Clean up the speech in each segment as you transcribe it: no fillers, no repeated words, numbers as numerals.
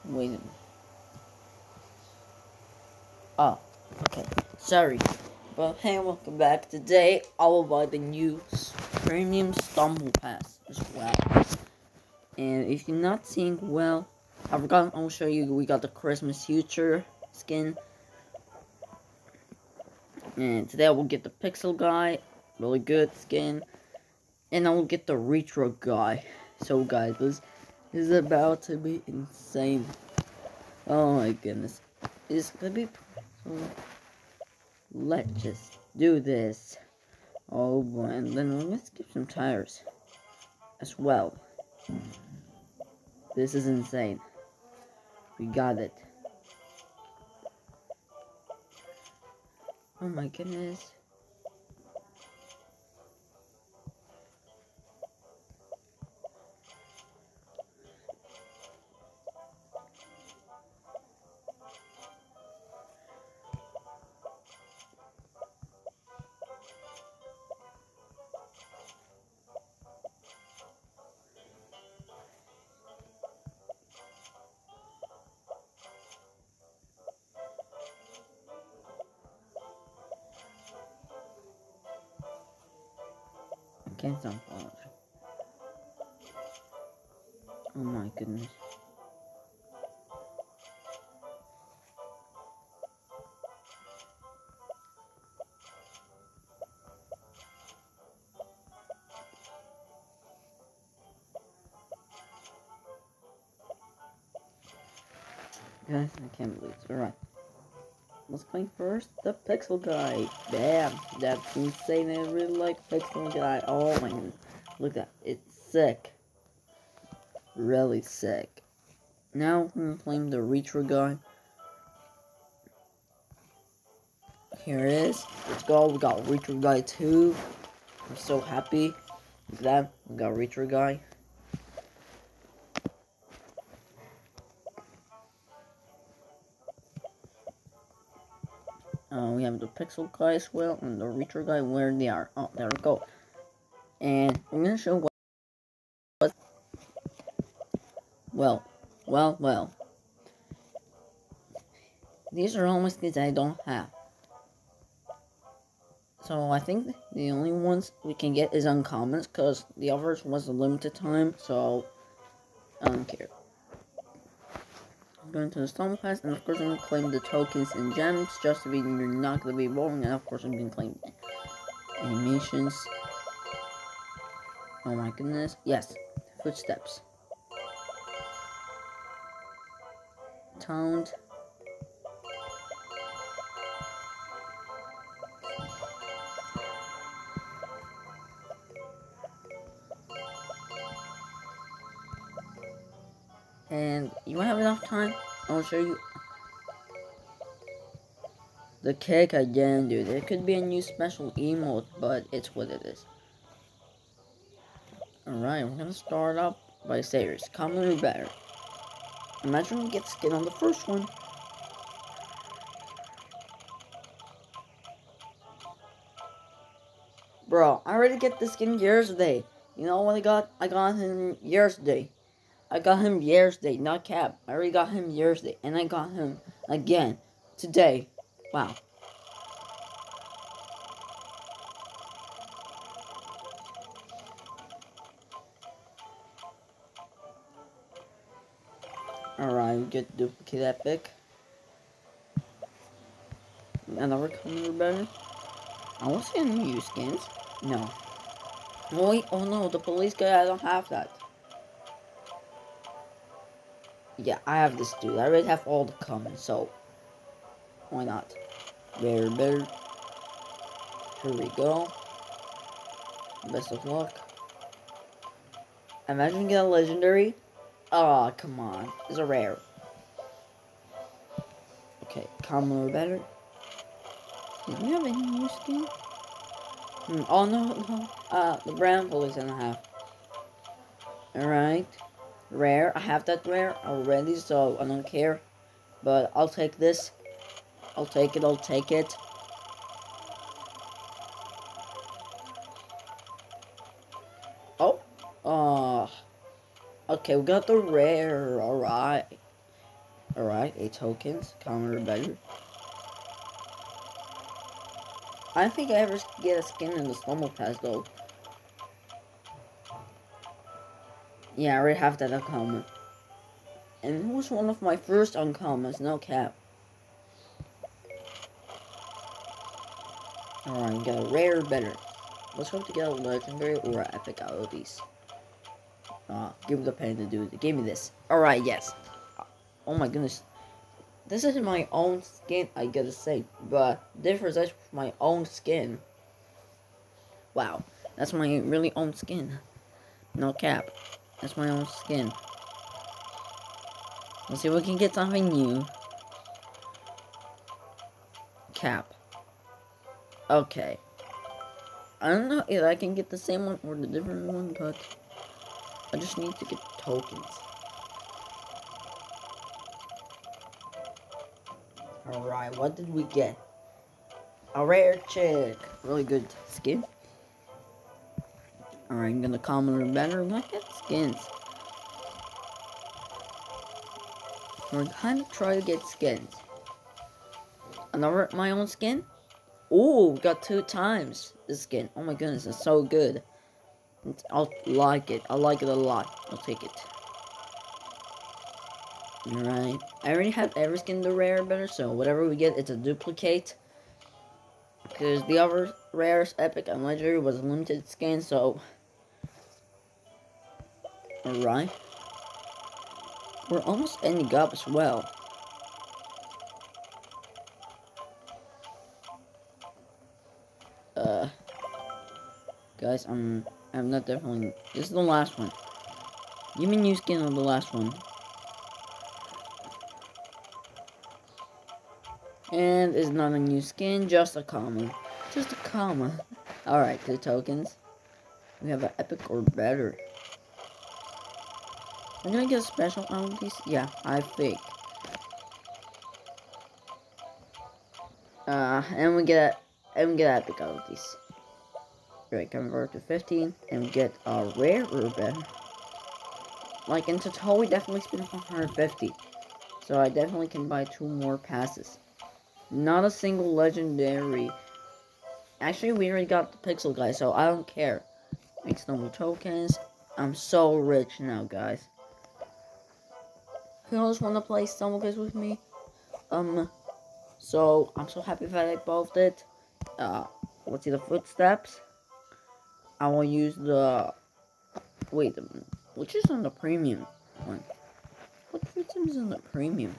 Wait a minute. Oh, okay. Sorry. But hey, welcome back. Today, I will buy the new premium Stumble Pass as well. And if you're not seeing well, I'll show you. We got the Christmas Future skin. And today I will get the Pixel guy, really good skin. And I will get the Retro guy. So guys, this is about to be insane. Oh my goodness. It's gonna be let's just do this. Oh boy, and then let's get some tires as well. This is insane. We got it. Oh my goodness. I can't stop falling. Oh my goodness. Guys, I can't believe it. Alright. Let's play first the Pixel guy. Damn, that's insane. I really like Pixel guy. Oh my goodness. Look at that. It's sick. Really sick. Now we're gonna play the Retro guy. Here it is. Let's go. We got Retro guy 2. I'm so happy. Look at that. We got Retro guy. We have the Pixel guy as well, and the Retro guy, where they are. Oh, there we go. And I'm gonna show what. Well. These are almost skins I don't have. So I think the only ones we can get is uncommons, because the others was a limited time, so I don't care. I'm going to the Stumble Pass, and of course I'm going to claim the tokens and gems, just to be you're not going to be boring, and of course I'm going to claim animations. Oh my goodness. Yes. Footsteps. Toned. And you might have enough time. I'll show you the cake again, dude. It could be a new special emote, but it's what it is. Alright, we're gonna start up by Sayers. Common or better. Imagine we get skin on the first one. Bro, I already get the skin yesterday. You know what I got? I got him yesterday. I got him yesterday, not cap. I already got him yesterday, and I got him again today. Wow. Alright, we get duplicate epic. Another color better. I want to see any new skins. No. Oh wait, oh no, the police guy, I don't have that. Yeah, I have this dude. I already have all the commons, so why not? Better. Here we go. Best of luck. Imagine you get a legendary. Oh, come on. It's a rare. Okay, common or better. Did we have any new skin? Oh no. The brown police and a half. Alright. Rare. I have that rare already, so I don't care. But I'll take this. I'll take it. Oh. Okay, we got the rare. Alright. Alright, 8 tokens. Common or better. I don't think I ever get a skin in the Stumble Pass though. Yeah, I already have that uncommon. And it was one of my first uncommons, no cap. Alright, we got a rare better. Let's hope to get a legendary or an epic out of these. Give me the pen to do it. Give me this. Alright, yes. Oh my goodness. This is my own skin, I gotta say. But differs is my own skin. Wow. That's my really own skin. No cap. That's my own skin. Let's see if we can get something new. Cap. Okay. I don't know if I can get the same one or the different one, but I just need to get tokens. Alright, what did we get? A rare chick. Really good skin. Alright, I'm gonna comment or better. I'm gonna get skins. We're gonna try to get skins. Another my own skin? Ooh, we got 2 times this skin. Oh my goodness, it's so good. I'll like it. I like it a lot. I'll take it. Alright. I already have every skin the rare better, so whatever we get, it's a duplicate. Because the other rares, epic and legendary, was a limited skin, so... Alright. We're almost ending up as well. Guys, I'm not definitely... This is the last one. Give me new skin on the last one. And it's not a new skin, just a common. Just a common. Alright, 2 tokens. We have an epic or better. I'm gonna get a special out of these. Yeah, I think. And we get an epic out of these. Right, convert to 15 and get a rare or better. Like in total, we definitely spent 150. So I definitely can buy 2 more passes. Not a single legendary. Actually, we already got the pixel guy, so I don't care. Makes no more tokens. I'm so rich now, guys. Who else wanna play Stumble Guys with me? So I'm so happy that I both did. Let's see the footsteps. I will use the wait, which is on the premium one? What footsteps is on the premium?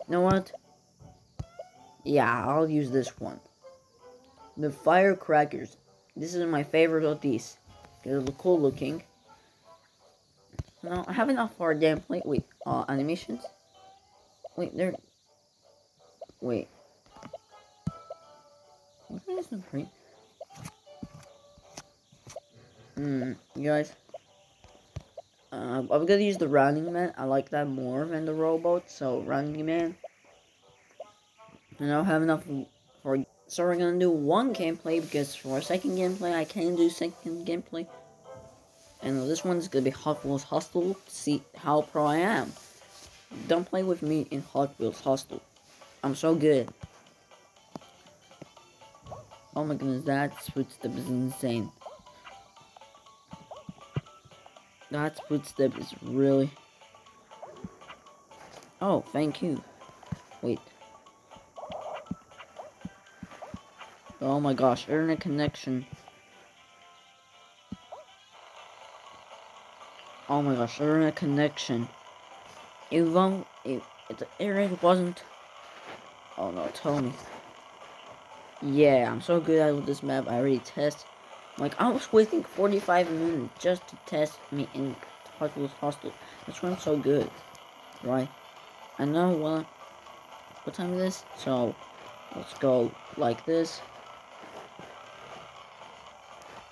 You know what? Yeah, I'll use this one. The firecrackers. This is my favorite of these. They look cool looking. No, I have enough for a gameplay. Wait, animations? Wait, they're... Wait. What is the pre... you guys. I'm gonna use the Running Man. I like that more than the Robot, so Running Man. And I don't have enough for... So we're gonna do one gameplay, because for a second gameplay, I can do second gameplay. And this one's gonna be Hot Wheels Hostel. See how pro I am. Don't play with me in Hot Wheels Hostel. I'm so good. Oh my goodness, that footstep is insane. That footstep is really... Oh, thank you. Wait. Oh my gosh, internet connection. Oh my gosh, internet connection. It won't... the internet wasn't... Oh no, tell me. Yeah, I'm so good at this map. I already tested. Like, I was waiting 45 minutes just to test me in Hot Wheels Hostel. That's why I'm so good. Right? I know what time it is. So, let's go like this.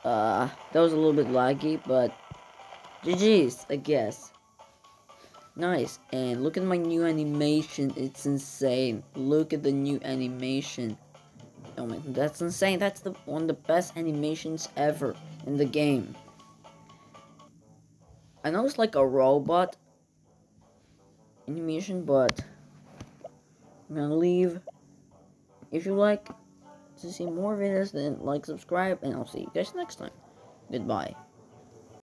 That was a little bit laggy, but GG's, I guess. Nice. And look at my new animation. It's insane. Look at the new animation. Oh man, that's insane. That's one of the best animations ever in the game. I know it's like a robot. animation, but I'm gonna leave. If you like to see more videos, then like, subscribe, and I'll see you guys next time. Goodbye.